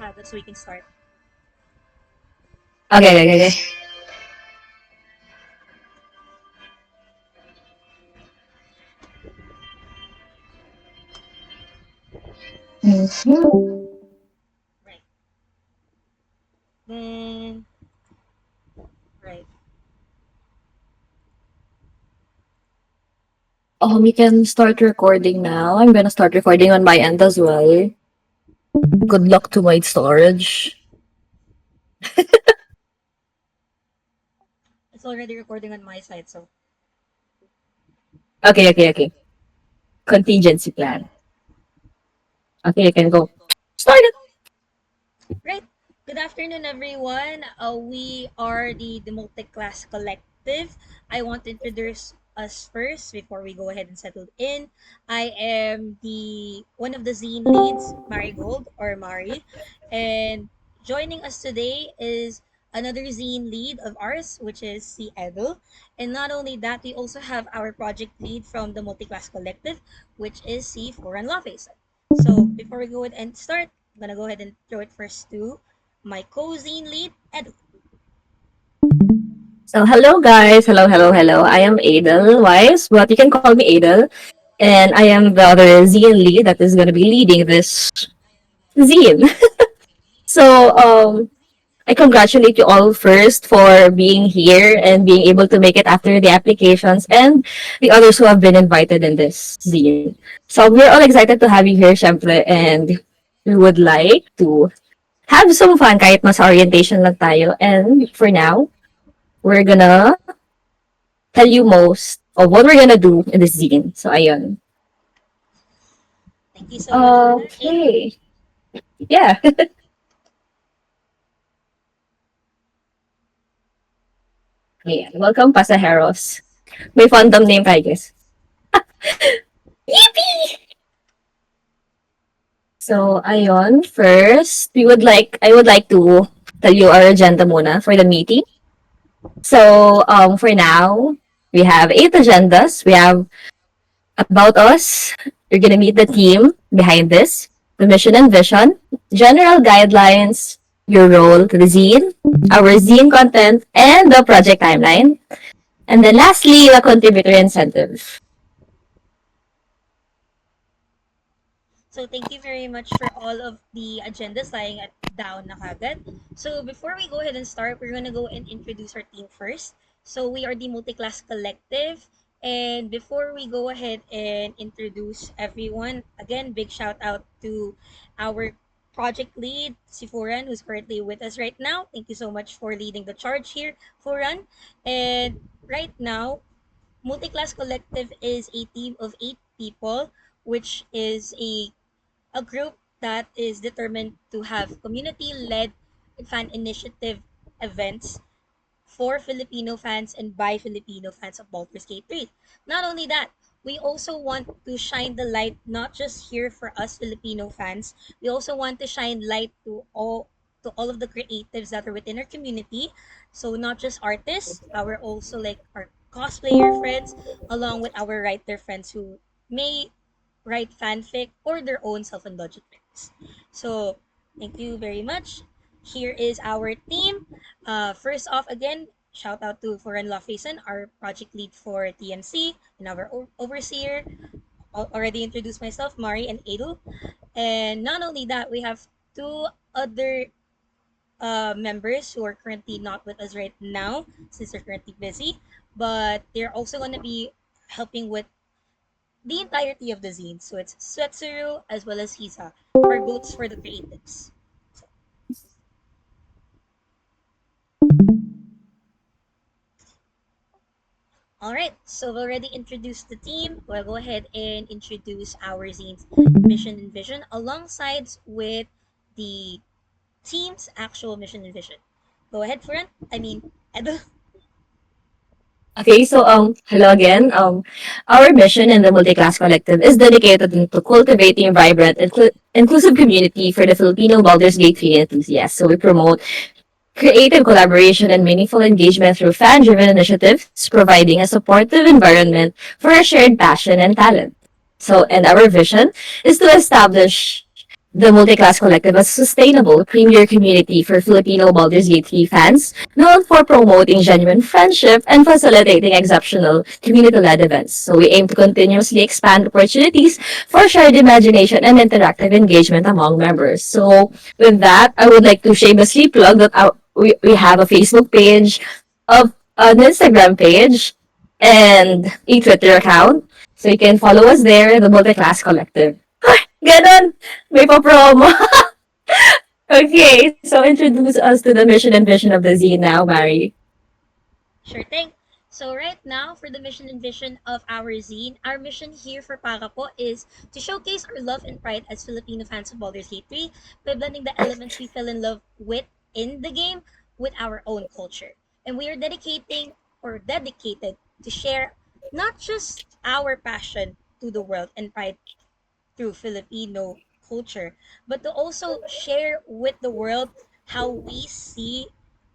kagad so we can start. Okay, okay, okay, okay. Mhm. Right. Then, right. We can start recording now. I'm gonna start recording on my end as well. Good luck to my storage. It's already recording on my side, so. Okay, okay, okay. Contingency plan. Okay, you can go. Start it. Right. Good afternoon, everyone. We are the Multi-Class Collective. I want to introduce us first before we go ahead and settle in. I am the one of the zine leads, Marigold or Mari, and joining us today is another zine lead of ours, which is si Edel. And not only that, we also have our project lead from the Multi-Class Collective, which is si Foran Lafayette. So before we go ahead and start, I'm gonna go ahead and throw it first to my co-zine lead, Edu. So, hello guys. Hello, hello, hello. I am Edelweiss, but you can call me Edel. And I am the other Zine lead that is gonna be leading this zine. So, I congratulate you all first for being here and being able to make it after the applications and the others who have been invited in this zine. So we're all excited to have you here, syempre, and we would like to have some fun kahit mas orientation lang tayo. And for now, we're gonna tell you most of what we're gonna do in this zine. So ayun. Thank you so much for that, Edu. Okay. Yeah. Ayan. Welcome, Pasajeros. May fandom name tayo, guys. Yippee! So, ayun, first, I would like to tell you our agenda muna for the meeting. So, for now, we have 8 agendas. We have about us. You're gonna meet the team behind this, the mission and vision, general guidelines, your role to the zine, our zine content, and the project timeline. And then lastly, the contributor incentive. So thank you very much for all of the agendas lying at down na kagad. So before we go ahead and start, we're gonna go and introduce our team first. So we are the Multi-Class Collective. And before we go ahead and introduce everyone, again, big shout out to our project lead, si Furan, who's currently with us right now. Thank you so much for leading the charge here, Furan. And right now, Multi-Class Collective is a team of 8 people, which is a group that is determined to have community-led fan initiative events for Filipino fans and by Filipino fans of Baldur's Gate 3. Not only that, we also want to shine the light not just here for us Filipino fans. We also want to shine light to all of the creatives that are within our community. So not just artists, our also like our cosplayer friends, along with our writer friends who may write fanfic or their own self-indulgent fics. So thank you very much. Here is our team. First off, again, shout out to Foreign Law Faison, our project lead for TMC, and our overseer. Already introduced myself, Mari and Edu. And not only that, we have two other members who are currently not with us right now since they're currently busy, but they're also going to be helping with the entirety of the zine. So it's Swetsuru as well as Hisa, our goats for the creatives. All right, so we've already introduced the team. We'll go ahead and introduce our zine's mission and vision alongside with the team's actual mission and vision. Go ahead, Furan. I mean, Edo. Okay, so hello again. Our mission in the Multi-Class Collective is dedicated to cultivating a vibrant, inclusive community for the Filipino Baldur's Gate 3 enthusiasts. So we promote creative collaboration and meaningful engagement through fan-driven initiatives, providing a supportive environment for a shared passion and talent. So, and our vision is to establish the Multiclass Collective as a sustainable, premier community for Filipino Baldur's Gate 3 fans, known for promoting genuine friendship and facilitating exceptional community-led events. So we aim to continuously expand opportunities for shared imagination and interactive engagement among members. So with that, I would like to shamelessly plug that we have a Facebook page, of an Instagram page, and a Twitter account. So you can follow us there, the Multiclass Collective. Ganon! May pa-promo. Okay, so introduce us to the mission and vision of the Z now, Mary. Sure thing. So right now, for the mission and vision of our zine, our mission here for Para po is to showcase our love and pride as Filipino fans of Baldur's Gate 3 by blending the elements we fell in love with in the game with our own culture. And we are dedicated to share not just our passion to the world and pride through Filipino culture, but to also share with the world how we see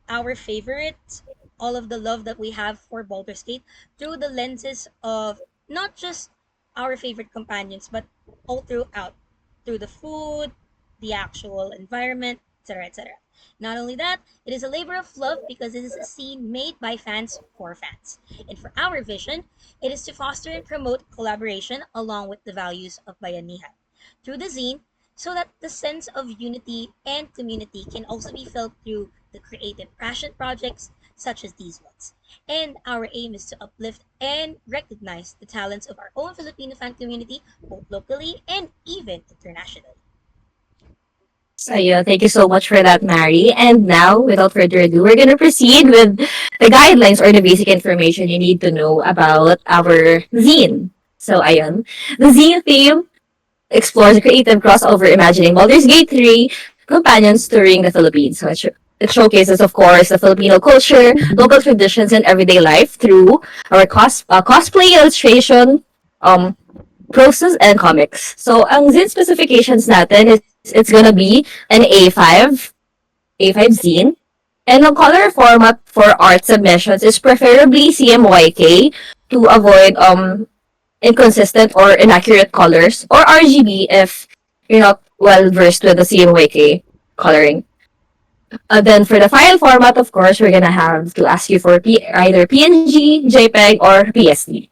our favorites, all of the love that we have for Baldur's Gate through the lenses of not just our favorite companions, but all throughout, through the food, the actual environment, etc., etc. Not only that, it is a labor of love because it is a scene made by fans for fans. And for our vision, it is to foster and promote collaboration along with the values of Bayanihan through the zine so that the sense of unity and community can also be felt through the creative passion projects such as these ones. And our aim is to uplift and recognize the talents of our own Filipino fan community, both locally and even internationally. So yeah, thank you so much for that, Mary. And now, without further ado, we're gonna proceed with the guidelines or the basic information you need to know about our zine. So ayun, the zine theme explores a creative crossover imagining Baldur's Gate 3 companions touring the Philippines. So it showcases, of course, the Filipino culture, local traditions, and everyday life through our cosplay illustration, um, process, and comics. So, ang zine specifications natin is it's gonna be an A5 zine. And the color format for art submissions is preferably CMYK to avoid inconsistent or inaccurate colors, or RGB if you're not well versed with the CMYK coloring. Then for the file format, of course, we're gonna have to ask you for either PNG, JPEG, or PSD.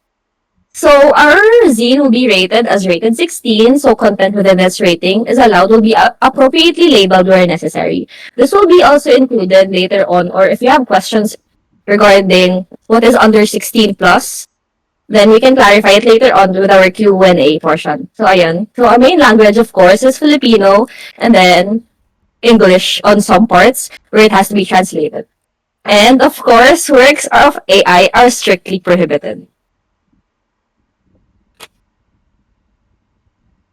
So our zine will be rated as rated 16, so content within this rating is allowed will be appropriately labeled where necessary. This will be also included later on, or if you have questions regarding what is under 16 plus, then we can clarify it later on with our Q&A portion. So ayun. So our main language, of course, is Filipino, and then English on some parts where it has to be translated. And of course, works of AI are strictly prohibited.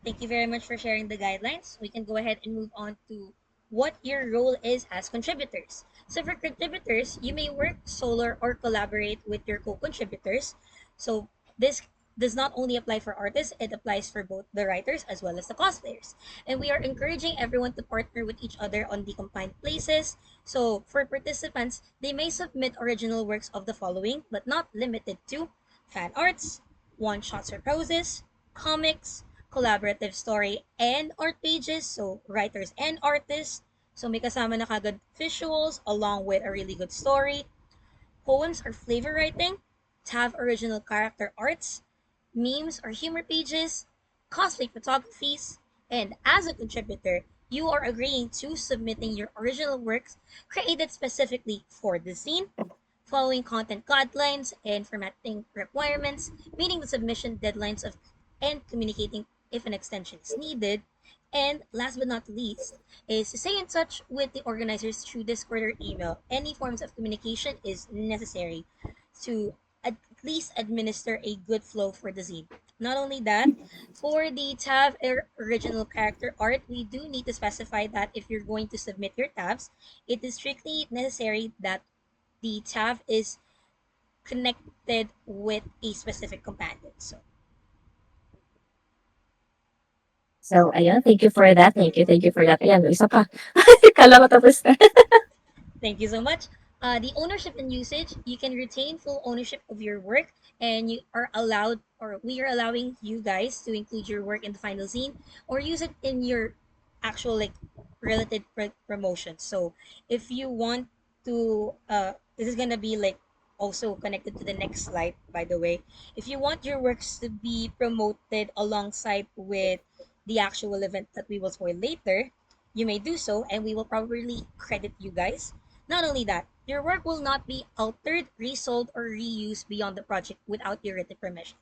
Thank you very much for sharing the guidelines. We can go ahead and move on to what your role is as contributors. So for contributors, you may work solo or collaborate with your co-contributors. So this does not only apply for artists, it applies for both the writers as well as the cosplayers. And we are encouraging everyone to partner with each other on the combined places. So for participants, they may submit original works of the following, but not limited to fan arts, one-shots or proses, comics, collaborative story and art pages, so writers and artists. So may kasama na kagad visuals along with a really good story, poems or flavor writing, to have original character arts, memes or humor pages, cosplay photographies, and as a contributor, you are agreeing to submitting your original works created specifically for the scene, following content guidelines and formatting requirements, meeting the submission deadlines of and communicating if an extension is needed. And last but not least, is to stay in touch with the organizers through Discord or email. Any forms of communication is necessary to at least administer a good flow for the zine. Not only that, for the tab original character art, we do need to specify that if you're going to submit your tabs, it is strictly necessary that the tab is connected with a specific companion. So So, ayun, thank you for that. Thank you for that. Ayan, may isa pa. Kala ko tapos na. thank you so much. The ownership and usage, you can retain full ownership of your work, and you are allowed, or we are allowing you guys to include your work in the final zine or use it in your actual like related promotions. So if you want to this is gonna be like also connected to the next slide, by the way. If you want your works to be promoted alongside with the actual event that we will spoil later, you may do so and we will probably credit you guys. Not only that, your work will not be altered, resold, or reused beyond the project without your written permission.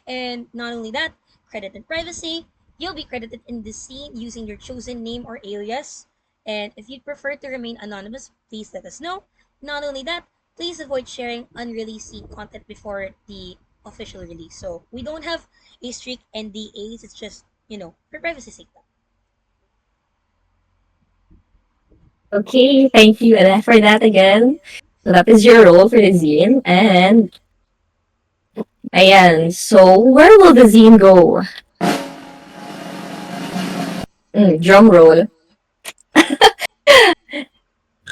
And not only that, credit and privacy, you'll be credited in the scene using your chosen name or alias. And if you'd prefer to remain anonymous, please let us know. Not only that, please avoid sharing unreleased scene content before the official release. So we don't have a strict NDAs, it's just, for privacy sake. Okay, thank you for that again. So that is your role for the zine. And ayan, so where will the zine go? Drum roll.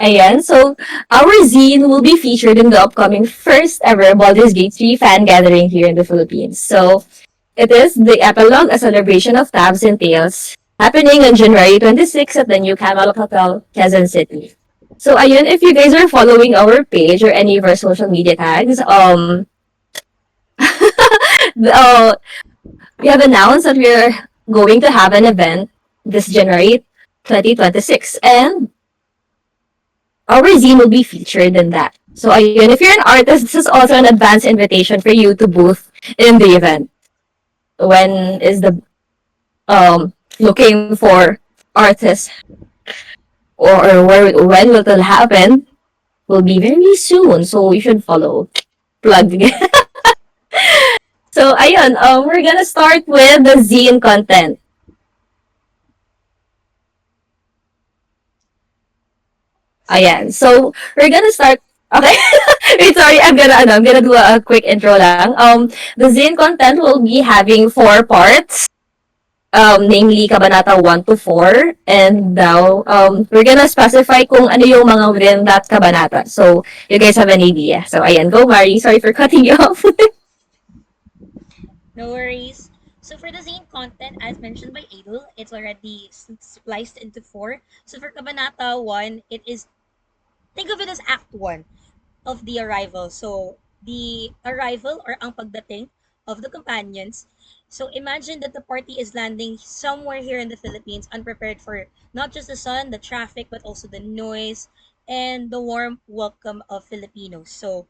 Ayan, so our zine will be featured in the upcoming first ever Baldur's Gate 3 fan gathering here in the Philippines. So it is the epilogue, a celebration of tabs and tales, happening on January 26th at the New Camal Hotel, Quezon City. So ayun, if you guys are following our page or any of our social media tags, uh, we have announced that we're going to have an event this January 2026, and our zine will be featured in that. So ayun, if you're an artist, this is also an advance invitation for you to booth in the event. When is the looking for artists, or where when will it happen will be very soon. So you should follow. Plug. So ayun, we're gonna start with the zine content. Ayan. So we're gonna start. Okay. Wait, sorry. I'm gonna do a quick intro lang. The zine content will be having 4 parts. Namely Kabanata 1 to 4. And now, we're gonna specify kung ano yung mga within that kabanata. So, you guys have an idea. So, ayan, go Mari. Sorry for cutting you off. No worries. So for the zine content, as mentioned by Adel, it's already spliced into four. So for Kabanata 1, it is, think of it as Act 1 of the arrival. So the arrival or ang pagdating of the companions. So imagine that the party is landing somewhere here in the Philippines, unprepared for not just the sun, the traffic, but also the noise and the warm welcome of Filipinos. So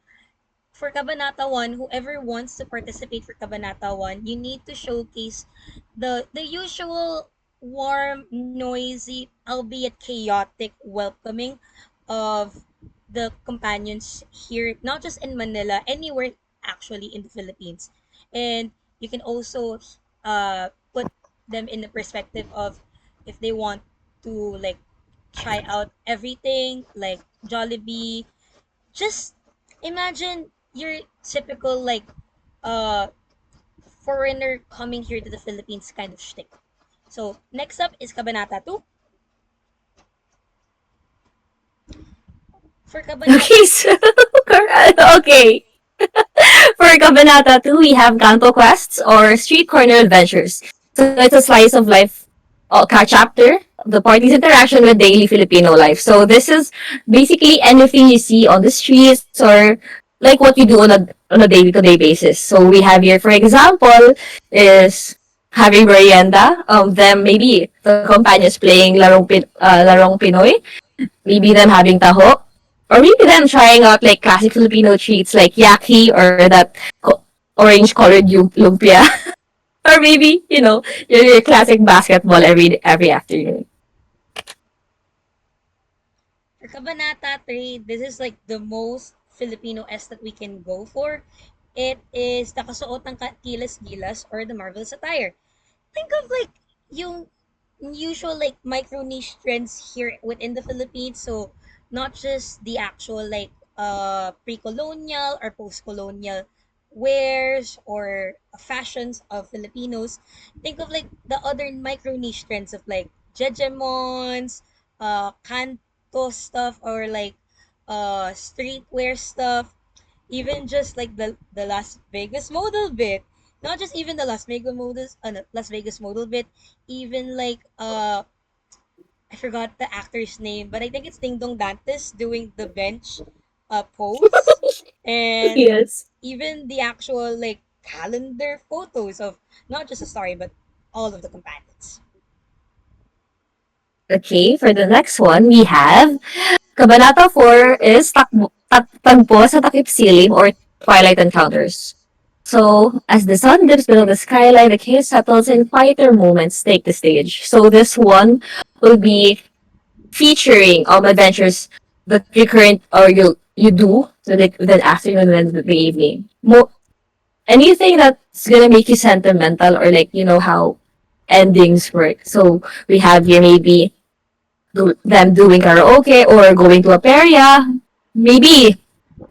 for Kabanata 1, whoever wants to participate for Kabanata 1, you need to showcase the usual warm, noisy, albeit chaotic welcoming of the companions here, not just in Manila, anywhere actually in the Philippines. And you can also put them in the perspective of if they want to like try out everything like Jollibee. Just imagine your typical like uh foreigner coming here to the Philippines kind of shtick. So next up is Kabanata 2. For Kabanata, Okay, so, okay. For Kabanata 2, we have Kanto Quests or Street Corner Adventures. So it's a slice of life chapter, the party's interaction with daily Filipino life. So this is basically anything you see on the streets or like what you do on a day-to-day basis. So we have here, for example, is having merienda. Them maybe the companions playing larong Pinoy, maybe them having taho, or maybe them trying out like classic Filipino treats like yaki or that orange colored lumpia. Or maybe, your classic basketball every afternoon. for Kabanata 3, this is like the most Filipino S that we can go for. It is nakasuot ng kilas-gilas or the marvelous attire. Think of like yung usual like micro niche trends here within the Philippines. So not just the actual like pre-colonial or post-colonial wares or fashions of Filipinos. Think of like the other micro niche trends of like jejemons, kanto stuff or like streetwear stuff, even just like the Las Vegas model bit. Not just even the Las Vegas models, no, Las Vegas model bit, even like I forgot the actor's name, but I think it's Ding Dong Dantes doing the bench pose, and Yes. even the actual like calendar photos of not just a story but all of the companions. Okay, for the next one, we have Kabanata 4 is Tagpo sa Takip Silim or Twilight Encounters. So, as the sun dips below the skyline, the chaos settles and quieter moments take the stage. So, this one will be featuring adventures that you current or you do the afternoon and the evening. Anything that's gonna make you sentimental or like you know how endings work. So we have here maybe them doing karaoke or going to a peria, maybe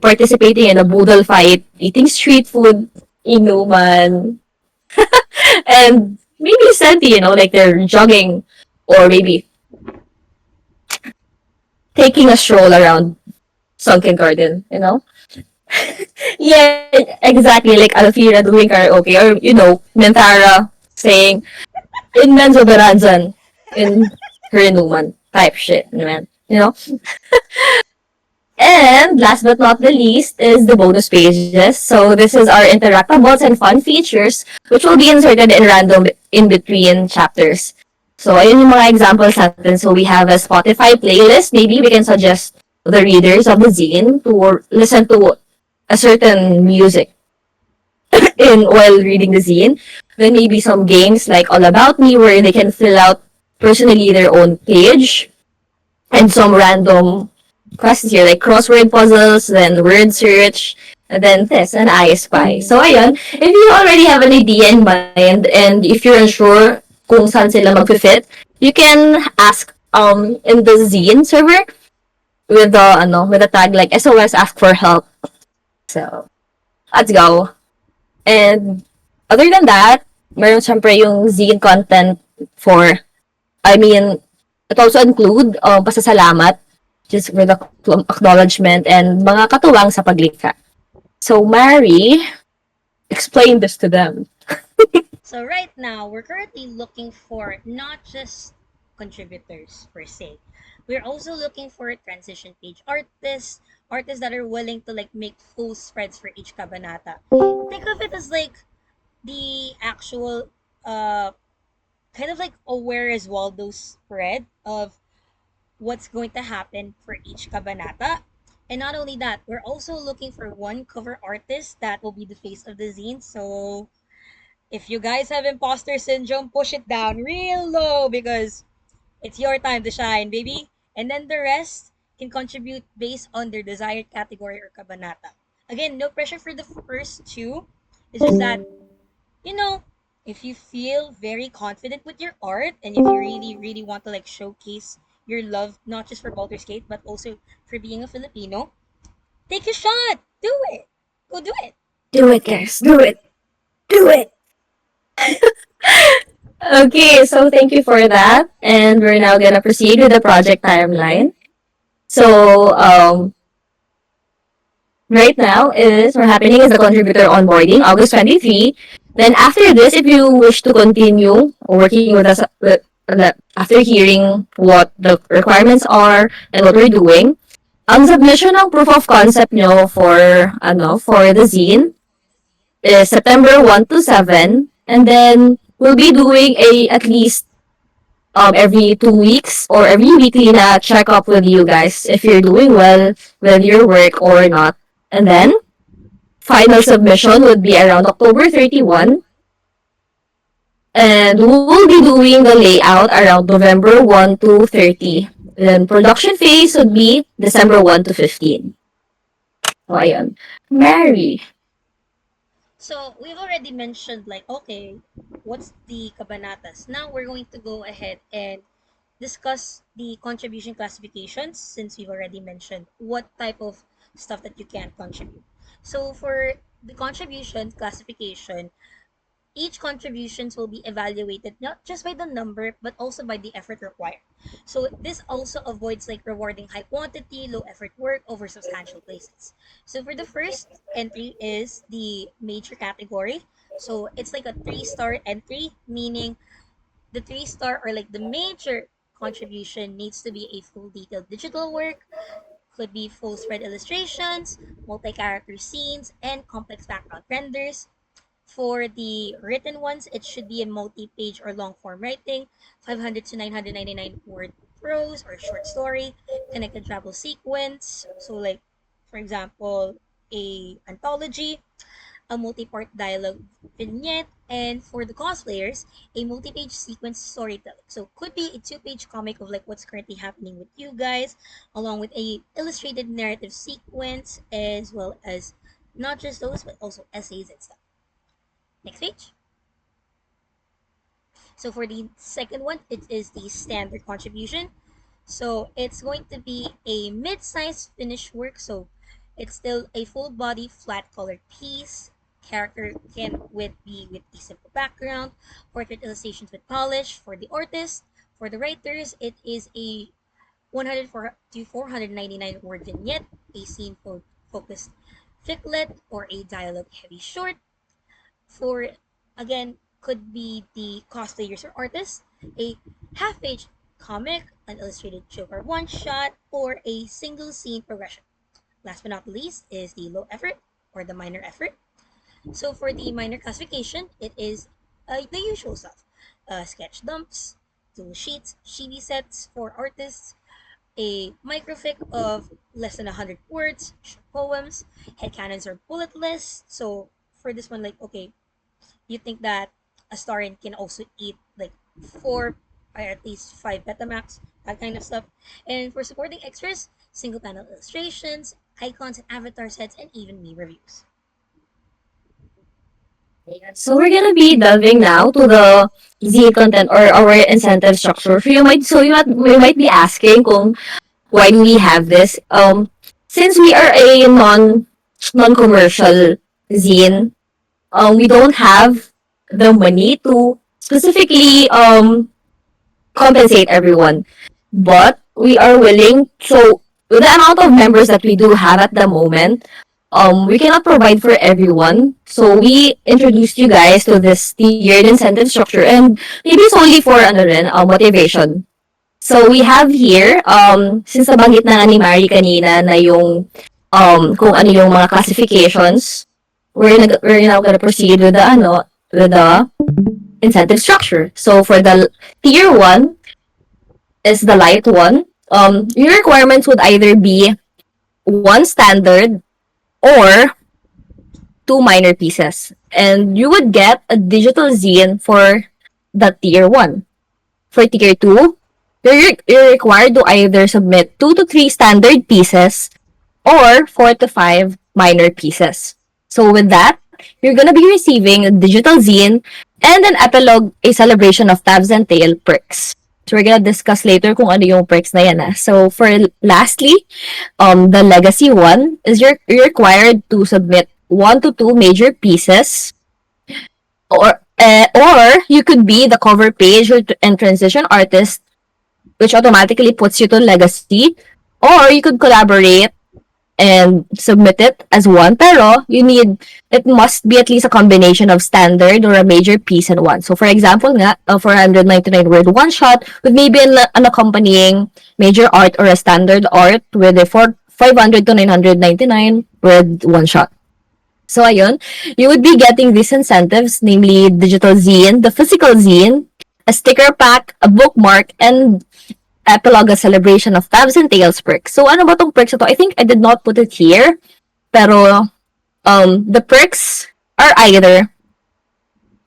participating in a boodle fight, eating street food, inuman, and maybe senti, like they're jogging or maybe taking a stroll around Sunken Garden. Yeah, exactly. Like Alfira doing karaoke or, Mentara saying, in Menzo Beranzan, in Hurinuman type shit, man. And last but not the least is the bonus pages. So this is our interactables and fun features which will be inserted in random in between chapters. So ayun yung mga examples natin. So we have a Spotify playlist. Maybe we can suggest the readers of the zine to listen to a certain music in while reading the zine. Then maybe some games like All About Me where they can fill out personally their own page and some random questions here like crossword puzzles, then word search, and then this and I spy. So ayun, if you already have an idea in mind and if you're unsure kung saan sila mag-fit, you can ask in the Zine server with the tag like SOS ask for help. So let's go. And other than that, meron syempre yung Zine content for, I mean, it also include pasasalamat just for the acknowledgement and mga katuwang sa paglikha. So, Mary, explain this to them. So right now, we're currently looking for not just contributors per se. We're also looking for a transition page artists that are willing to like make full spreads for each kabanata. Think of it as like the actual kind of like a Where is Waldo spread of what's going to happen for each kabanata. And not only that, we're also looking for one cover artist that will be the face of the zine. So if you guys have imposter syndrome, push it down real low because it's your time to shine, baby. And then the rest can contribute based on their desired category or kabanata. Again, no pressure for the first two. It's just that, you know, if you feel very confident with your art and if you really, really want to like showcase your love, not just for Baldur's Gate, but also for being a Filipino, take a shot. Do it. Go do it. Do it, guys. Do it. Do it. Okay, so thank you for that. And we're now gonna proceed with the project timeline. So, right now is what happening is the contributor onboarding, August 23. Then after this, if you wish to continue working with us after hearing what the requirements are and what we're doing, ang submission ng proof of concept nyo for the zine is September 1 to 7. And then we'll be doing a at least every 2 weeks or every weekly na check up with you guys if you're doing well with your work or not. And then final submission would be around October 31. And we'll be doing the layout around November 1 to 30. Then production phase would be December 1 to 15. So, ayun. Mary. So we've already mentioned like okay, what's the kabanatas? Now we're going to go ahead and discuss the contribution classifications since we've already mentioned what type of stuff that you can contribute. So for the contribution classification, each contributions will be evaluated not just by the number but also by the effort required. So this also avoids like rewarding high quantity, low effort work over substantial places. So for the first entry is the major category. So it's like a 3-star entry, meaning the 3-star or like the major contribution needs to be a full detailed digital work, could be full spread illustrations, multi-character scenes, and complex background renders. For the written ones, it should be a multi-page or long-form writing, 500 to 999 word prose or short story, connected travel sequence. So, like, for example, a anthology, a multi-part dialogue vignette, and for the cosplayers, a multi-page sequence storytelling. So could be a two-page comic of like what's currently happening with you guys, along with a illustrated narrative sequence, as well as not just those, but also essays and stuff. Next page. So for the second one, it is the standard contribution. So it's going to be a mid-sized finished work. So it's still a full body flat colored piece. Character can be with a simple background, portrait illustrations with polish for the artist. For the writers, it is a 104 to 499 word vignette, a scene focused ficklet, or a dialogue heavy short. For again, could be the cosplayers or artists, a half page comic, an illustrated Joker one shot, or a single scene progression. Last but not least is the low effort or the minor effort. So for the minor classification, it is the usual stuff: sketch dumps, tool sheets, chibi sets for artists, a microfic of less than 100 words, short poems, headcanons or bullet lists. So for this one, like, okay, you think that a Astarian can also eat like four or at least five Betamax, that kind of stuff. And for supporting extras, single panel illustrations, icons and avatar sets, and even me reviews. So we're gonna be delving now to the Z content or our incentive structure. So you might be asking kung why do we have this? Since we are a non-commercial zine, we don't have the money to specifically compensate everyone. But we are willing, so with the amount of members that we do have at the moment, we cannot provide for everyone. So we introduced you guys to this tiered incentive structure and maybe it's only for ano rin, motivation. So we have here, since nabanggit na nga ni Mari kanina na yung kung ano yung mga classifications, we're now gonna proceed with the incentive structure. So for the tier 1 is the light one. Your requirements would either be one standard or two minor pieces. And you would get a digital zine for the tier 1. For tier 2, you're required to either submit 2 to 3 standard pieces or 4 to 5 minor pieces. So with that, you're gonna be receiving a digital zine and an epilogue, a celebration of tabs and tail perks. So we're gonna discuss later kung ano yung perks na yan. So for lastly, the legacy one is you're required to submit 1 to 2 major pieces, or you could be the cover page and transition artist, which automatically puts you to legacy, or you could collaborate and submit it as one, pero it must be at least a combination of standard or a major piece in one. So for example nga, a 499 word one shot with maybe an accompanying major art or a standard art with a 500 to 999 word one shot. So ayun, you would be getting these incentives, namely digital zine, the physical zine, a sticker pack, a bookmark, and epilogue, a celebration of tabs and tails perks. So ano ba tong perks na to? I think I did not put it here, pero the perks are either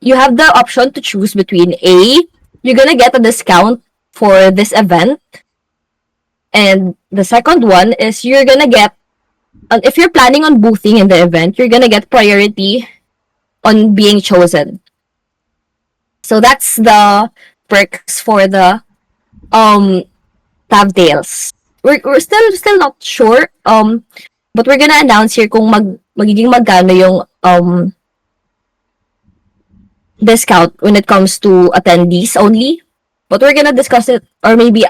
you have the option to choose between A, you're gonna get a discount for this event, and the second one is you're gonna get, if you're planning on boothing in the event, you're gonna get priority on being chosen. So that's the perks for the Tabtails. We're still not sure, but we're gonna announce here kung magiging magkano yung discount when it comes to attendees only. But we're gonna discuss it, or maybe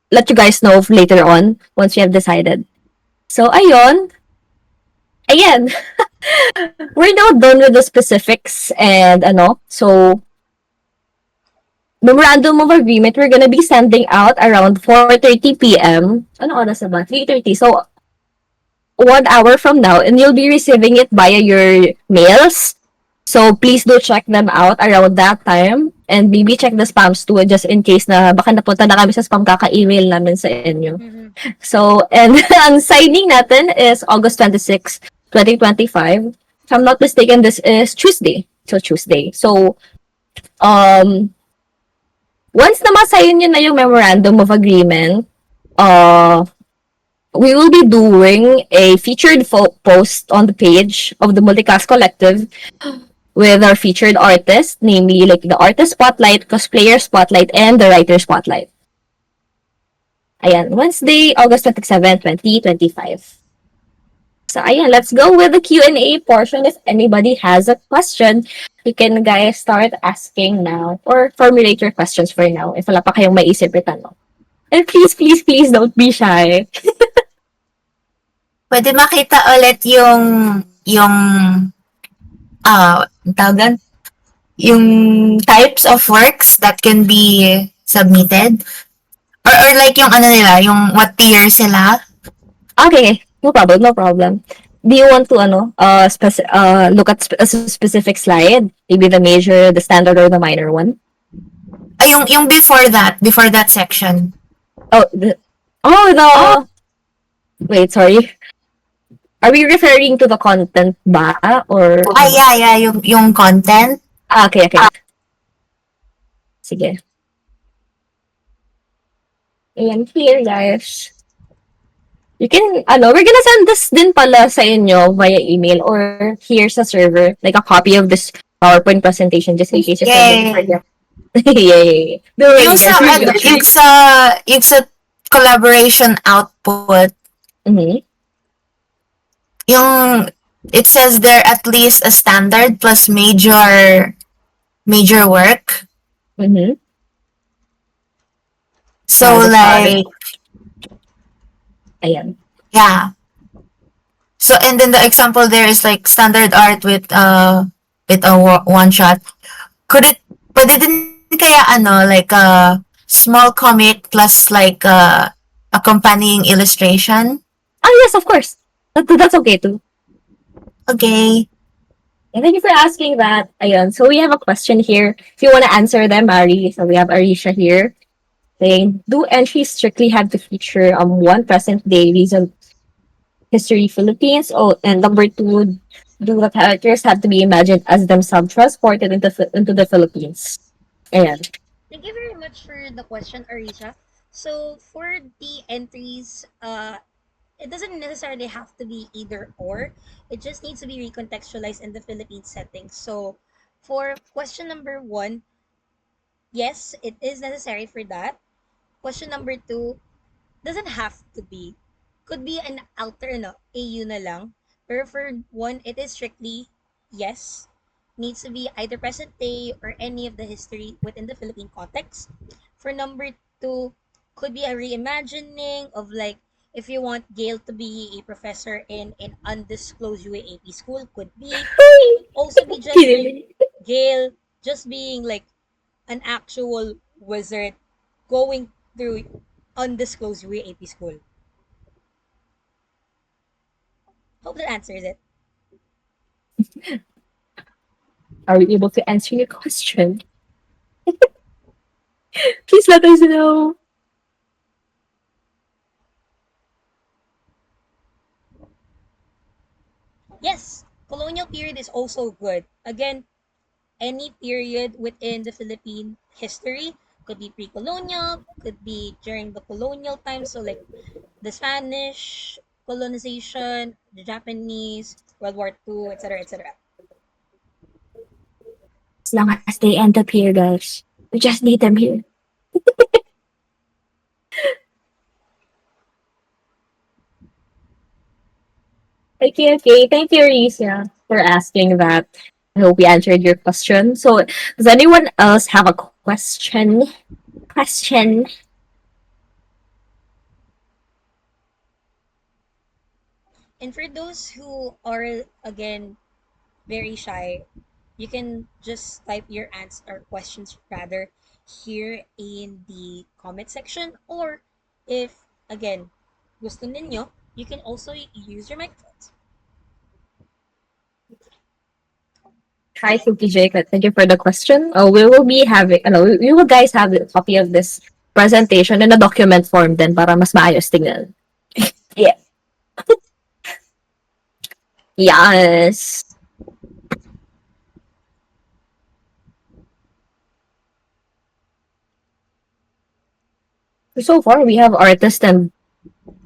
let you guys know later on once we have decided. So ayun, again, we're now done with the specifics and ano. So memorandum of agreement we're gonna be sending out around 4:30 p.m. Ano oras na ba? 3:30. So, 1 hour from now, and you'll be receiving it via your mails. So, please do check them out around that time. And maybe check the spams too, just in case na baka napunta na kami sa spam kaka-email namin sa inyo. Mm-hmm. So, and ang signing natin is August 26, 2025. If I'm not mistaken, this is Tuesday. So, Tuesday. So, um, once na masign nyo na yung memorandum of agreement, uh, we will be doing a featured post on the page of the Multicast Collective with our featured artists, namely like the artist spotlight, cosplayer spotlight, and the writer spotlight. Ayan, Wednesday, August 27, 2025. So ayan, let's go with the Q&A portion. If anybody has a question, you can guys start asking now or formulate your questions for now if wala pa kayong maisip na tanong. And please, please, please don't be shy. Pwede makita ulit yung tawag yung types of works that can be submitted? Or like yung ano nila, yung what tier sila? Okay, no problem, no problem. Do you want to look at a specific slide? Maybe the major, the standard, or the minor one? Ay, yung before that section. Oh, wait, sorry. Are we referring to the content ba? Or... Yeah, yung content. Okay, okay. Sige. Ayan, here, guys. You can, we're gonna send this din pala sa inyo via email or here sa server, like a copy of this PowerPoint presentation just in case if you forget. Yay! Yung sa collaboration output, Mm-hmm. yung it says there at least a standard plus major work. Mm-hmm. So like, ayan. Yeah. So and then the example there is like standard art with a one shot. Pwede din kaya like a small comic plus like accompanying illustration? Yes, of course. That's okay too. Okay. And thank you for asking that. Ayan. So we have a question here. If you want to answer them, Ari. So we have Arisha here saying, do entries strictly have to feature one present day recent history Philippines? Oh, and number two, do the characters have to be imagined as themselves transported into the Philippines? Ayan. Thank you very much for the question, Arisha. So for the entries, it doesn't necessarily have to be either or. It just needs to be recontextualized in the Philippine setting. So for question number one, yes, it is necessary for that. Question number two, doesn't have to be. Could be an alternate AU na lang. Pero for one, it is strictly yes. Needs to be either present day or any of the history within the Philippine context. For number two, could be a reimagining of like if you want Gail to be a professor in an undisclosed UAAP school, could be. Also be just Gail just being like an actual wizard going through undisclosed UAAP school. Hope that answers it. Are we able to answer your question? Please let us know. Yes, colonial period is also good. Again, any period within the Philippine history could be pre-colonial, could be during the colonial times, so like the Spanish colonization, the Japanese, World War II, etc., etc. As long as they end up here, guys. We just need them here. Okay. Thank you, Risa, for asking that. I hope we answered your question. So, does anyone else have a question? And for those who are again very shy, you can just type your answer or questions rather here in the comment section, or if again gusto ninyo, you can also use your microphones. Hi, Cookie Jacob. Thank you for the question. We will be having, we will guys have a copy of this presentation in a document form then para mas maayos tingnan. Yeah. Yes. So far, we have artists and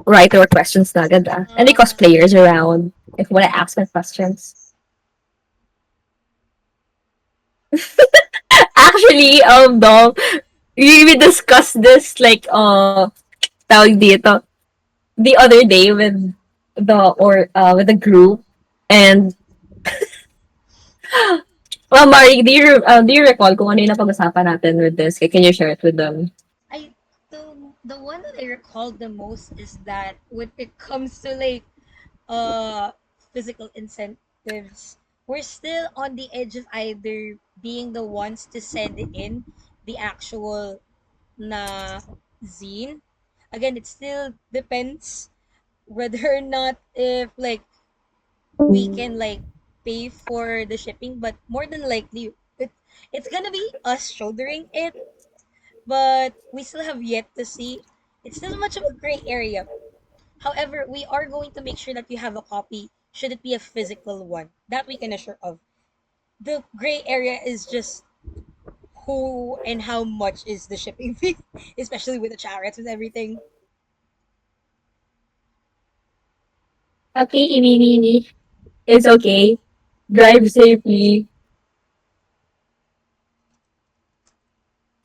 writer questions na agad ah. Any cosplayers around if you want to ask me questions? Actually, Dom, we discussed this like, tawag dito, the other day with the group. And well, Mari, do you recall kung ano yung napag-usapan natin with this? Can you share it with them? I the one that I recall the most is that when it comes to like uh physical incentives, we're still on the edge of either being the ones to send in the actual na zine. Again, it still depends whether or not if like we can like pay for the shipping, but more than likely it's gonna be us shouldering it, but we still have yet to see. It's still much of a gray area. However, we are going to make sure that you have a copy should it be a physical one. That we can assure of. The gray area is just who and how much is the shipping fee, especially with the chariots and everything. Okay, Mimi. It's okay. Drive safely.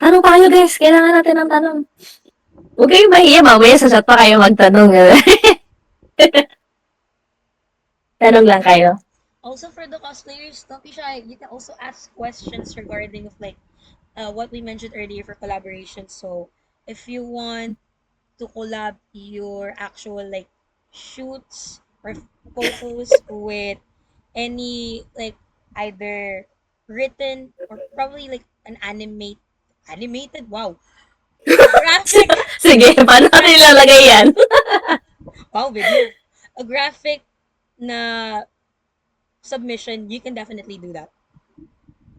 Tanong pa kayo, guys. Kailangan natin ng tanong. Huwag kayong mahiya. Mamaya sa chat pa kayo magtanong. Tanong lang kayo. Also for the cosplayers, don't be shy. You can also ask questions regarding of like what we mentioned earlier for collaboration. So if you want to collab your actual like shoots or photos with any like either written or probably like an animated, wow, graphic Sige, paano natin ilalagay yan? wow video, a graphic na submission, you can definitely do that.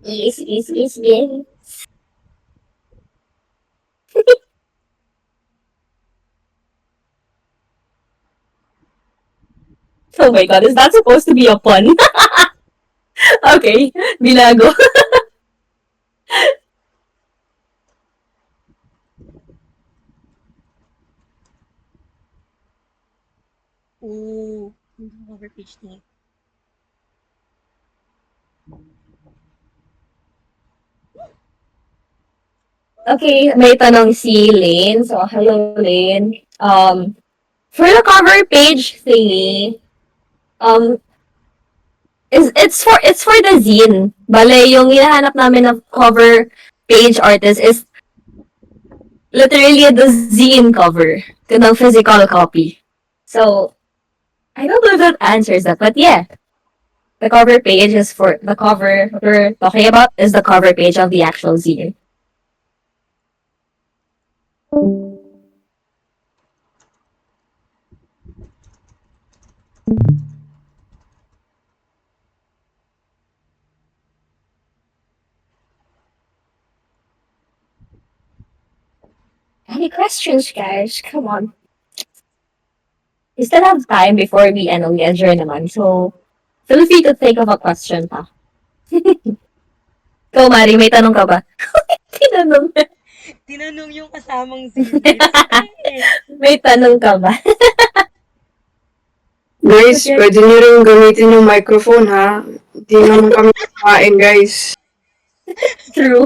Yes. Oh my god, is that supposed to be a pun? Okay, binago. Ooh, cover page thingy. Okay, may tanong si Lane. So, hello, Lane. For the cover page thingy, um, it's for the zine. Bale, yung hinahanap namin na cover page artist is literally the zine cover. Ng physical copy. So, I don't know if that answers that, but yeah. The cover page is for the cover we're talking about is the cover page of the actual zine. Any questions, guys? Come on. We still have time before we adjourn naman. So, feel free to think of a question pa. Ikaw, Mari, may tanong ka ba? Tinanong. Tinanong yung kasamang zines. May tanong ka ba? Guys, pwede nyo rin gamitin yung microphone ha. Hindi naman kami kumain guys. True.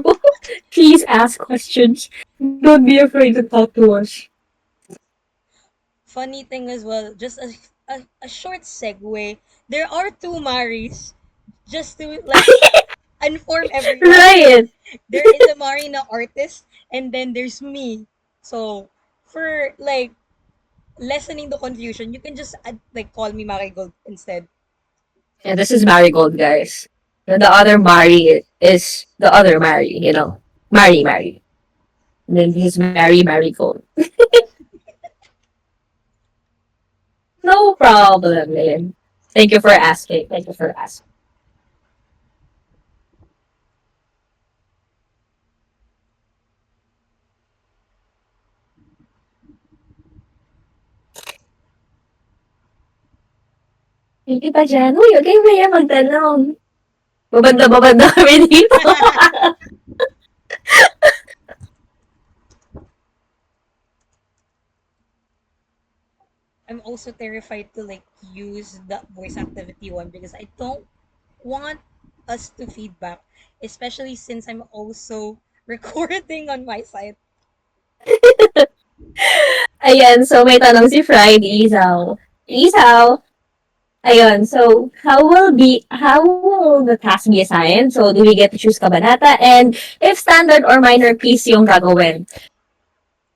Please ask questions. Don't be afraid to talk to us. Funny thing as well, just a short segue. There are two Maris, just to like inform everyone. Right. There is a Marina artist, and then there's me. So for like lessening the confusion, you can just like call me Marigold instead. Yeah, this is Marigold, guys. And the other Mari is the other Mari, Mari. And then this is Mary Marigold. No problem, Lynn. Thank you for asking. Thank you for asking. Hindi ba dyan? Uy, okay ba yan magtanong? Babanda kami dito. I'm also terrified to like use the voice activity one because I don't want us to feedback, especially since I'm also recording on my side. Ayan, so may tanong si Fried Isaw. Isaw, ayun, so how will the task be assigned? So do we get to choose kabanata? And if standard or minor piece yung gagawin?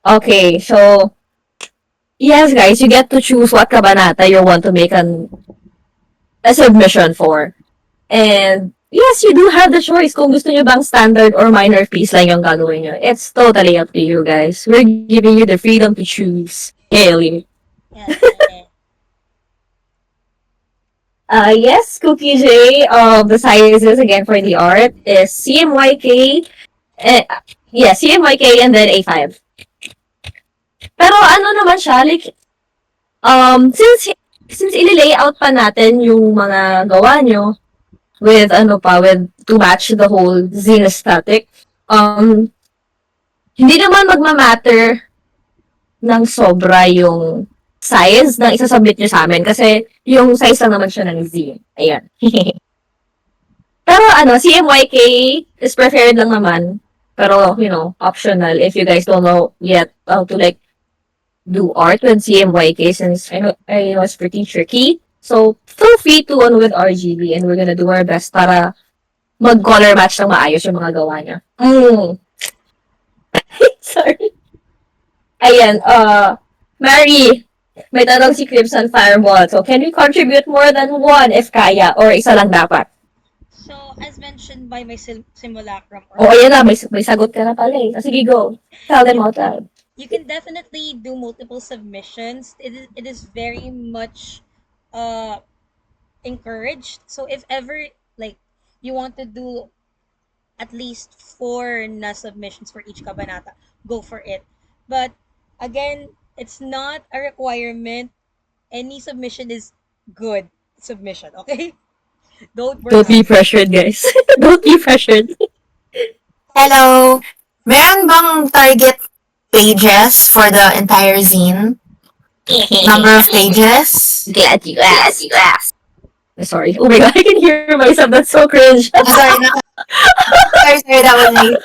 Okay, so yes guys, you get to choose what kabanata you want to make a submission for. And yes, you do have the choice kung gusto nyo bang standard or minor piece lang yung gagawin nyo. It's totally up to you guys. We're giving you the freedom to choose. Haley. Yeah. Yes, Cookie J, the sizes again for the art is CMYK, CMYK and then A5. Pero ano naman siya, like, since i-layout pa natin yung mga gawa nyo, with to match the whole zine aesthetic. Hindi naman magma-matter ng sobra yung size ng isasubmit nyo sa amin kasi yung size lang naman siya ng zine. Ayan. Pero CMYK is preferred lang naman. Pero, optional if you guys don't know yet how to like do art with CMYK since I know it's pretty tricky. So, feel free to with RGB and we're gonna do our best para mag-color match ng maayos yung mga gawa niya. Sorry. Ayan, Mary, may tanong si Crimson Fireball. So, can we contribute more than one if kaya or isa lang dapat? So, as mentioned by my simulacrum, Ayan na, may sagot ka na pala eh. Sige, go. Tell them out loud. You can definitely do multiple submissions. It is very much encouraged. So if ever like you want to do at least 4 na submissions for each kabanata, go for it. But again, it's not a requirement. Any submission is good submission, okay? Don't worry. Don't be pressured, guys. Don't be pressured. Hello. Meron bang target pages for the entire zine? Number of pages? Glad you asked. Sorry. Oh my god, I can hear myself. That's so cringe. I'm sorry. Sorry, that was me.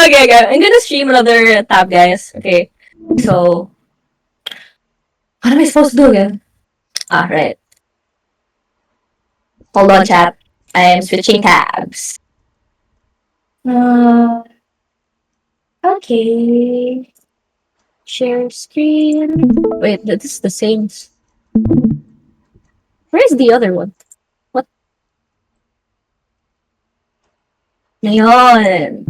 Okay. I'm gonna stream another tab, guys. Okay. So, what am I supposed to do again? Right. Hold on, chat. I am switching tabs. Okay. Share screen. Wait, this is the same. Where's the other one? What? Ngayon.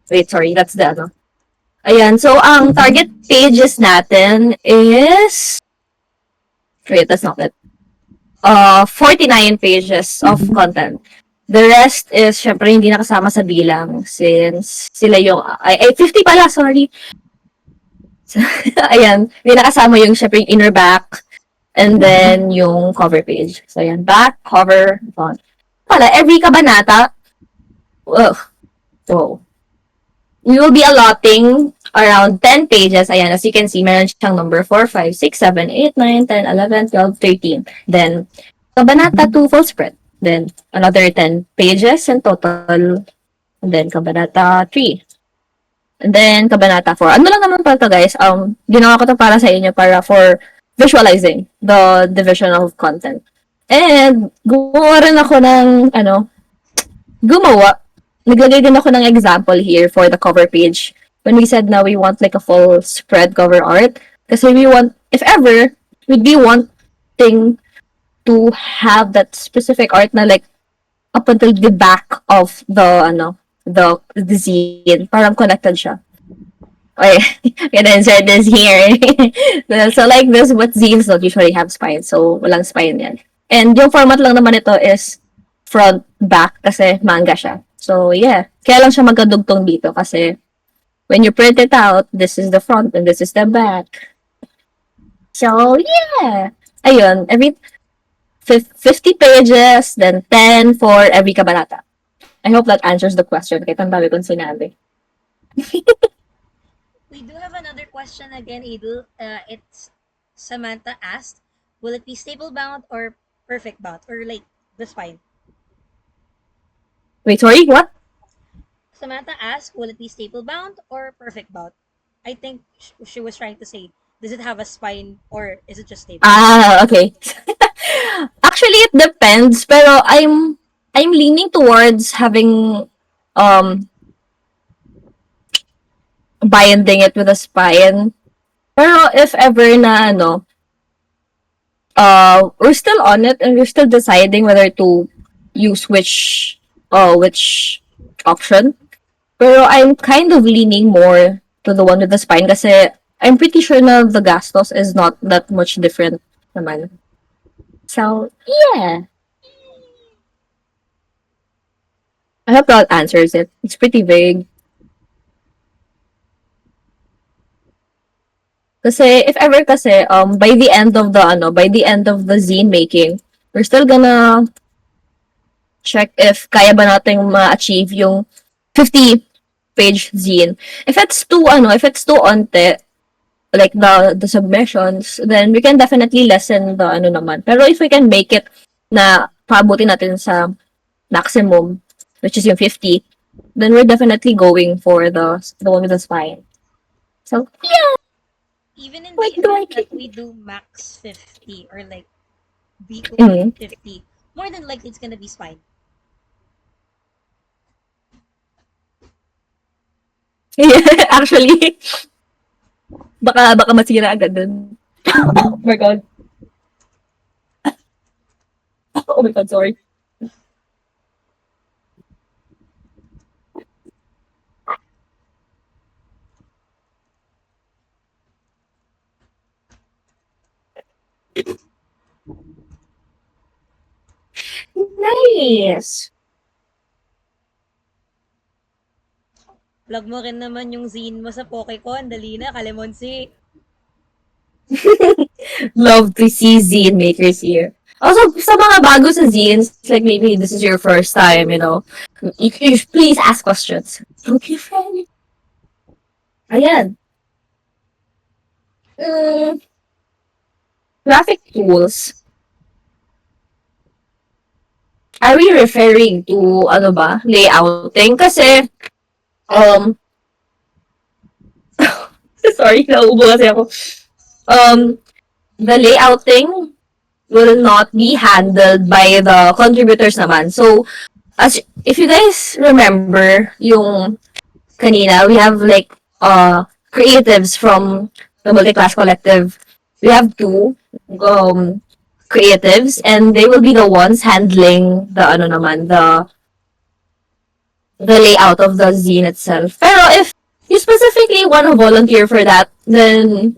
Wait, sorry, that's the ano. Ayan, so ang target pages natin is... Wait, that's not it. 49 pages of content. The rest is, syempre, hindi nakasama sa bilang since sila yung... Ay 50 pala, sorry. Ayan, hindi nakasama yung, syempre, yung inner back and then yung cover page. So, ayan, back, cover, front. Pala, every kabanata, so, we will be allotting around 10 pages. Ayan, as you can see, meron siyang number 4, 5, 6, 7, 8, 9, 10, 11, 12, 13. Then, kabanata 2 full spread. Then, another 10 pages in total. And then, kabanata 3. And then, kabanata 4. Ano lang naman pala to, guys? Ginawa ko to para sa inyo, para for visualizing the division of content. And, gumawa rin ako ng, naglagay din ako ng example here for the cover page. When we said na we want like a full spread cover art. Kasi we want, if ever, we'd be wanting to have that specific art na like up until the back of the the zine, parang connected siya. Okay, gonna insert this here. So like this, what zines don't usually have spine. So walang spine yan. And yung format lang naman ito is front, back kasi manga siya. So yeah, kaya lang siya magkadugtong dito kasi when you print it out, this is the front and this is the back. So yeah, ayun, every 50 pages, then 10 for every kabanata. I hope that answers the question. Kahit ang dami kong sinabi. We do have another question again, Idol. It's Samantha asked, will it be stable bound or perfect bound? Or like the spine? Wait, sorry, what? Samantha asked, will it be stable bound or perfect bound? I think she was trying to say, does it have a spine or is it just stable? Ah, okay. Actually, it depends, pero I'm leaning towards having um binding it with a spine. Pero if ever na ano, we're still on it and we're still deciding whether to use which option. Pero I'm kind of leaning more to the one with the spine kasi I'm pretty sure na the gastos is not that much different naman. So, yeah. I hope that answers it. It's pretty vague. Kasi if ever kasi by the end of the zine making, we're still gonna check if kaya ba nating ma-achieve yung 50-page zine. If it's too onte, like the submissions, then we can definitely lessen the ano naman. Pero if we can make it na paabutin natin sa maximum, which is yung 50, then we're definitely going for the one with the spine. So, Even in Wait, the do I event that keep- we do max 50 or like BO Mhm. 50, more than likely it's gonna be spine. actually, baka masira agad dun. Oh my god. Oh my god, sorry. Nice. Plug mo rin naman yung zine mo sa Pokecon. Dali na, Kalemonsi. Love to see zine makers here. Also, sa mga bago sa zines, like maybe this is your first time, you can please ask questions. Okay, friend. Ayan. Mm, graphic tools. Are we referring to, ano ba, layouting? Kasi, um, sorry, nauubo kasi ako. The layouting will not be handled by the contributors naman. So, if you guys remember, yung kanina, we have like, creatives from the Multiclass Collective. We have two, creatives, and they will be the ones handling the layout of the zine itself. Pero if you specifically want to volunteer for that, then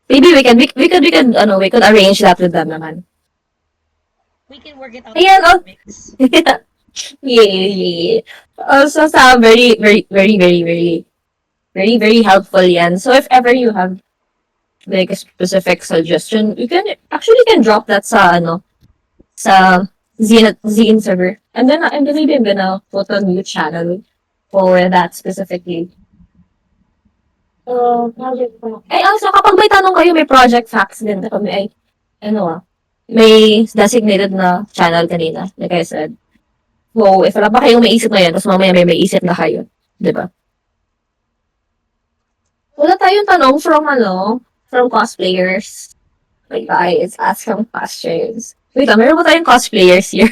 maybe we could arrange that with them naman. We can work it out. Ayan, in the mix. yeah. Also, sa very, very, very, very, very, very, very helpful yan. So if ever you have like a specific suggestion, you can drop that sa Zine server. And then maybe I'm gonna put a new channel for that specifically. Project facts. Also, kapag may tanong kayo, may project facts din kami may designated na channel kanina, like I said. So, if wala pa kayong maisip ngayon, tapos mamaya may maisip na kayo. Di ba? Wala tayong tanong from cosplayers. Like, guys, ask some questions. Wait lang, meron ba tayong cosplayers here?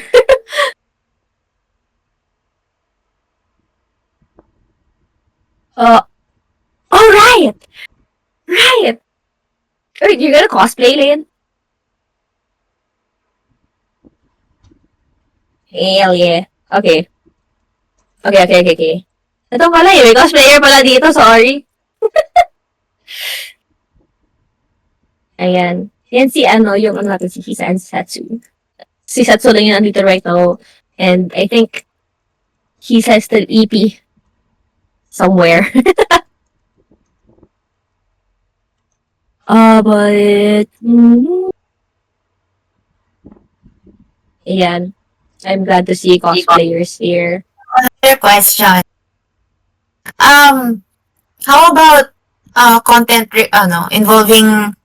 uh, all right! Right! Wait, you're gonna cosplay, Lynn? Hell yeah. Okay. Okay, okay, okay, okay. Ito pala eh, may cosplayer pala dito, sorry. Ayan. Yan si ano, yung ano natin, si Hisa and Satsu. Si Satsu lang yung nandito right now. And I think Hisa is still EP somewhere. But, ayan. I'm glad to see cosplayers here. Another question. Um, how about involving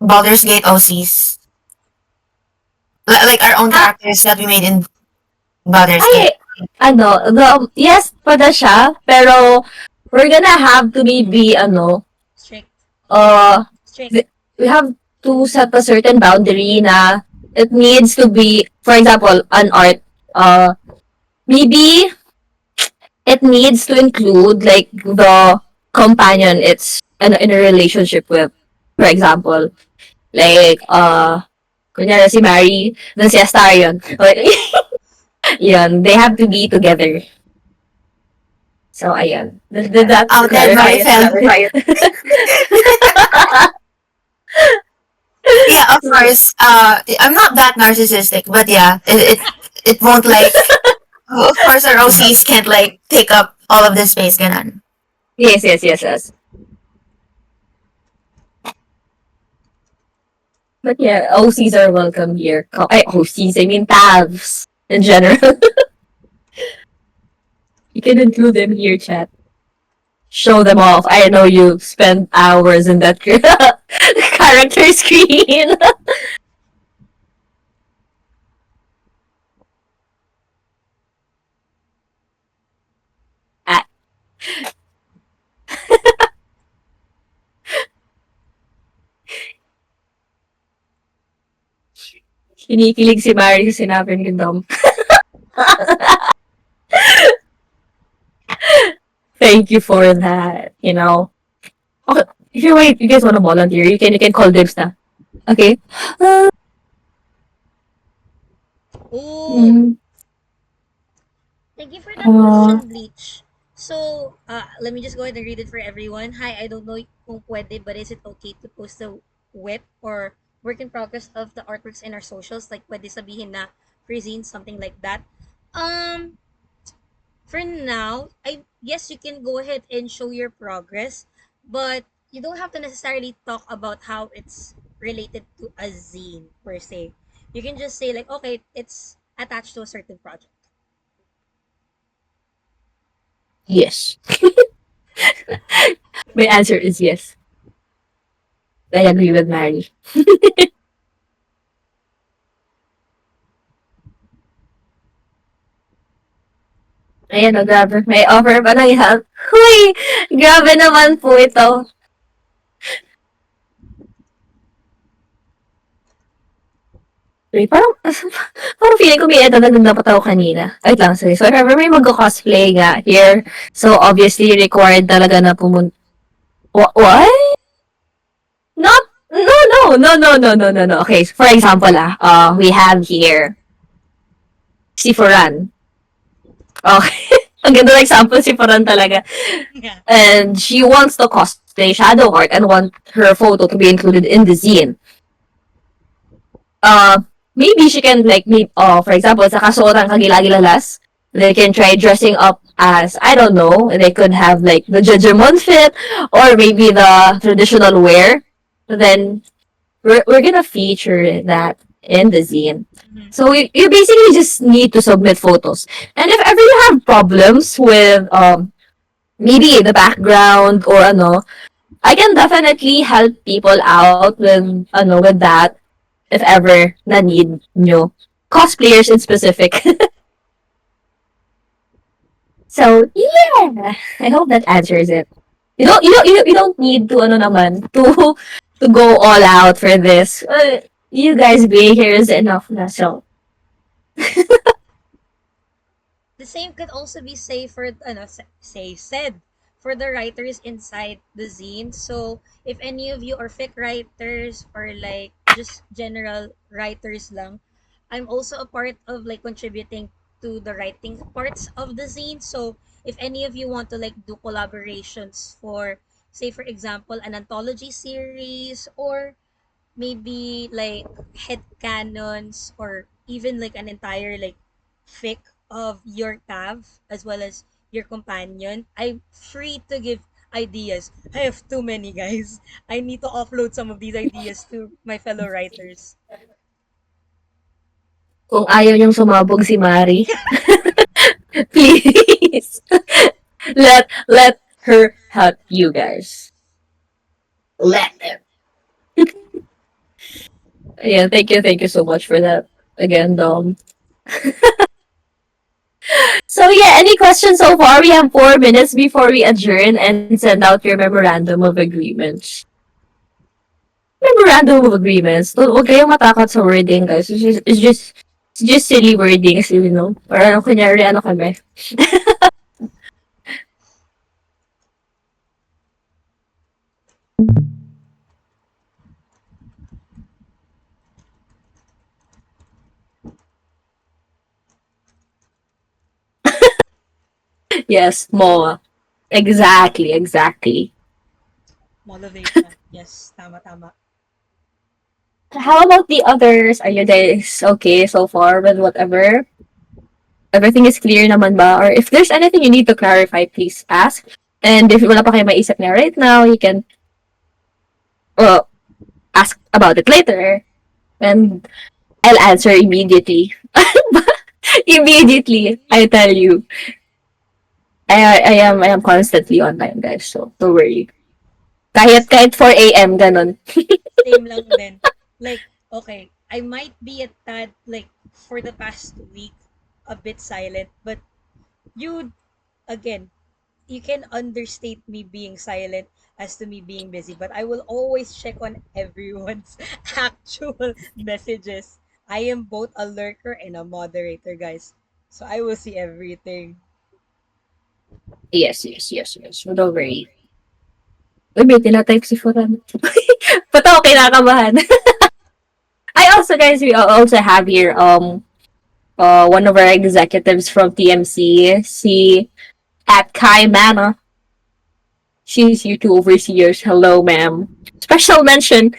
Baldur's Gate OCs? Like our own Ah, characters that we made in Baldur's Gate. ay, ano, yes, pwede siya, pero we're gonna have to maybe, ano, Strict. uh, Strict. we have to set a certain boundary na it needs to be, for example, an art, maybe it needs to include like the companion it's in a relationship with. For example, like, kunyari si Mary, then si Astarion. Like, yun, they have to be together. So, ayun. Did that Outed clarify Marifel. it? Yeah, of course. I'm not that narcissistic, but yeah, it won't like. Of course, our OCs can't like take up all of the space, ganon. Yes, yes, yes, yes. But yeah, OCs are welcome here. OCs, I mean tabs in general. You can include them here, chat. Show them off. I know you spent hours in that character screen. Ah, kinikilig si Mari sa sinabi ni Dom. Thank you for that, you know. Okay, if you guys want to volunteer, you can call dibs na. Okay. Ooh. Mm, Thank you for that uh, question, Bleach. So, let me just go ahead and read it for everyone. Hi, I don't know kung pwede, but is it okay to post the WIP or work in progress of the artworks in our socials? Like, pwede sabihin na freezing, something like that. Um, for now, I yes, you can go ahead and show your progress, but you don't have to necessarily talk about how it's related to a zine per se. You can just say like, okay, it's attached to a certain project. yes. My answer is yes. I agree with Mary. Ayan o, grabe. May offer pa ng help. Huy! Grabe naman po ito. Wait, parang feeling ko may edad na dapat ako kanina. Wait lang, sorry. So, if ever may mag-cosplay nga here, so obviously required talaga na pumunta. What? Not, no. Okay, for example, we have here si Furan. Okay. Ang ganda ng example si Furan talaga. Yeah. And she wants to cosplay Shadowheart and want her photo to be included in the zine. Uh, maybe she can like for example, sa kasuotang kagilagilalas, they can try dressing up as, I don't know, they could have like the Jejemon fit or maybe the traditional wear. Then we're gonna feature that in the zine. Mhm. So you basically just need to submit photos. And if ever you have problems with maybe the background or ano, I can definitely help people out with that if ever na need nyo. Cosplayers in specific. So, yeah. I hope that answers it. You don't need to ano naman to go all out for this. You guys being here is enough na. So, The same could also be say for said for the writers inside the zine. So if any of you are fic writers or like just general writers lang, I'm also a part of like contributing into the writing parts of the zine. So if any of you want to like do collaborations for, say for example, an anthology series, or maybe like head canons, or even like an entire like fic of your cav as well as your companion, I'm free to give ideas. I have too many, guys. I need to offload some of these ideas to my fellow writers. Kung ayaw niyong sumabog si Mari, please let her help you guys. Let them. Yeah, thank you so much for that again, Dom. So yeah, any questions so far? We have 4 minutes before we adjourn and send out your memorandum of agreements. Memorandum of agreements. Huwag kayong matakot sa wording, guys. It's just silly wordings, you know? Or ano, kunyari, ano kami. Yes, MOA. Exactly, exactly. Motivation. Yes, tama tama. How about the others? Are you guys okay so far with whatever? Everything is clear naman ba? Or if there's anything you need to clarify, please ask. And if wala pa kayo maisip na right now, you can well, ask about it later. And I'll answer immediately. Immediately, I tell you. I am constantly online, guys. So don't worry. Kahit 4 a.m. ganon. Same lang din. Like, okay, I might be a tad, like, for the past week, a bit silent, but you, again, you can understate me being silent as to me being busy, but I will always check on everyone's actual messages. I am both a lurker and a moderator, guys. So I will see everything. Yes. So don't worry. Uy, may tinatype si Furan. Ba't ako kinakabahan? I also, guys, we also have here, one of our executives from TMC, si at Kai Mana. She's here to oversee yours. Hello, ma'am. Special mention.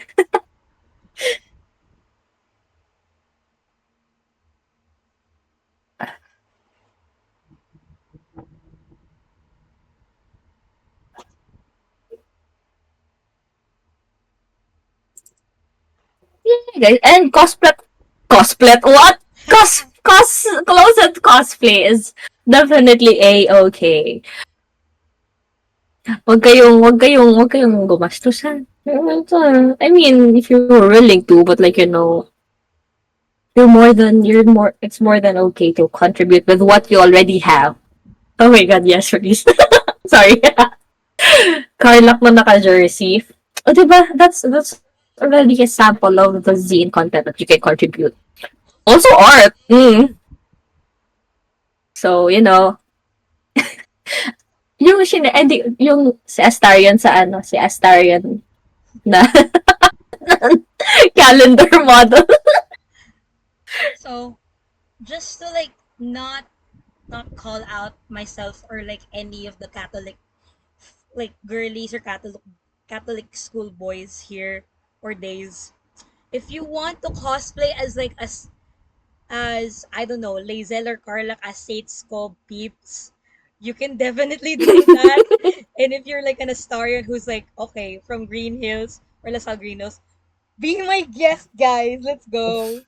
Yeah, guys. And cosplay, what? Closet cosplay is definitely a-okay. Wag kayong gumastos, ha? I mean, if you're willing to, but like, it's more than okay to contribute with what you already have. Oh my god, yes, please. Sorry. Carlock na naka-jersey. O, diba? That's already a sample of the zine content that you can contribute. Also art. So, yung si Astarion sa ano, si Astarion na calendar model. So, just to like not call out myself or like any of the Catholic like girlies or Catholic school boys here or days. If you want to cosplay as like as I don't know, Lazel or Carlac as Saints Ko peeps, you can definitely do that. And if you're like an Astarian who's like, okay, from Green Hills or Lasal Green Hills, be my guest, guys. Let's go.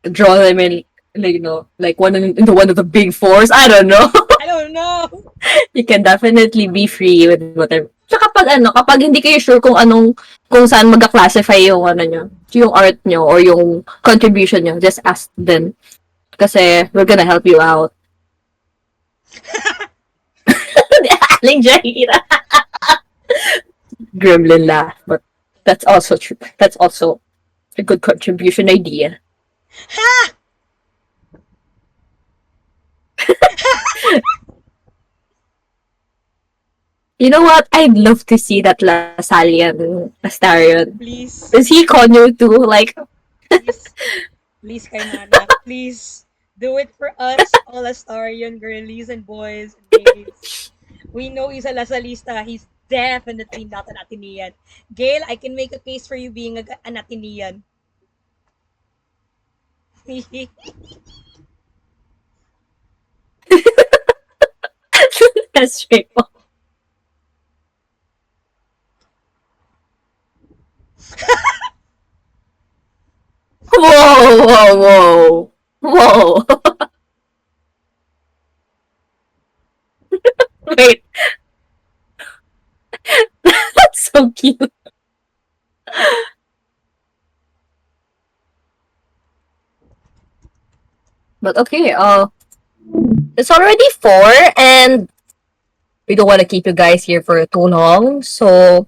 Draw them in, like, like into one of the big fours. I don't know. I don't know. You can definitely be free with whatever. Tsaka kapag hindi kayo sure kung saan mag-classify yung yung art nyo or yung contribution nyo, just ask them. Kasi we're gonna help you out. Aling Jahira. Gremlin laugh, but that's also true. That's also a good contribution idea. Ha! You know what? I'd love to see that Lasalian Astarion. Please. Is he Konyo too? Like, Please. Please, kay Nana. Please. Do it for us, all Astarian girlies and boys and babes. We know he's a Lasalista. He's definitely not an Atenean. Gail, I can make a case for you being an Atenean. That's straight. Whoa, whoa, whoa. Whoa. Wait, that's so cute. But okay, it's already 4 and we don't want to keep you guys here for too long. So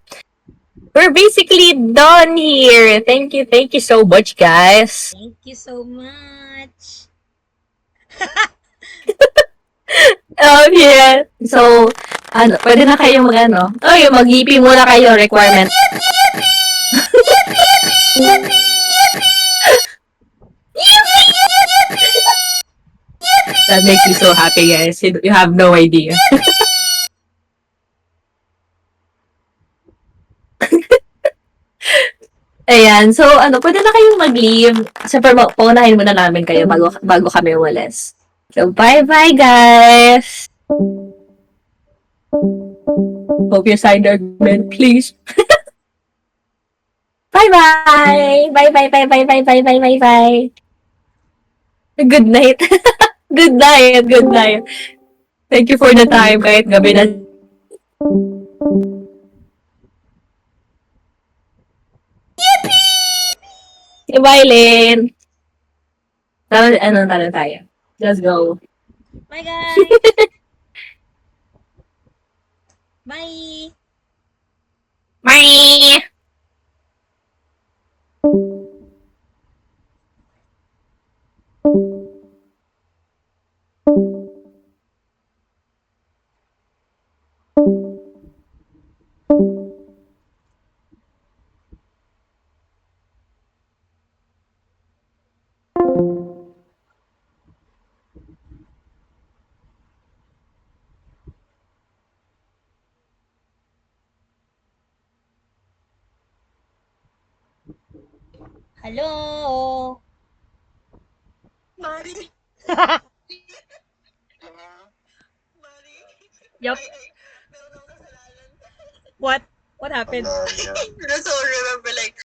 we're basically done here. Thank you so much, guys. Thank you so much. Yeah. So, ano, pwede na kayo mag-ano. Mag-EP muna kayo, requirement. That makes me so happy, guys. You have no idea. Ayan. So, pwede na kayong mag-leave. Siyempre, paunahin muna namin kayo bago kami umalis. So, bye-bye, guys. Hope you signed the agreement, please. Bye-bye. Bye-bye. Good night. Good night. Good night. Thank you for the time. Kahit gabi na. Bye, Lynn. Tara tayo. Let's go. Bye, guys. Bye. Bye! Hello. Mari. Yup. What? What happened? I don't remember like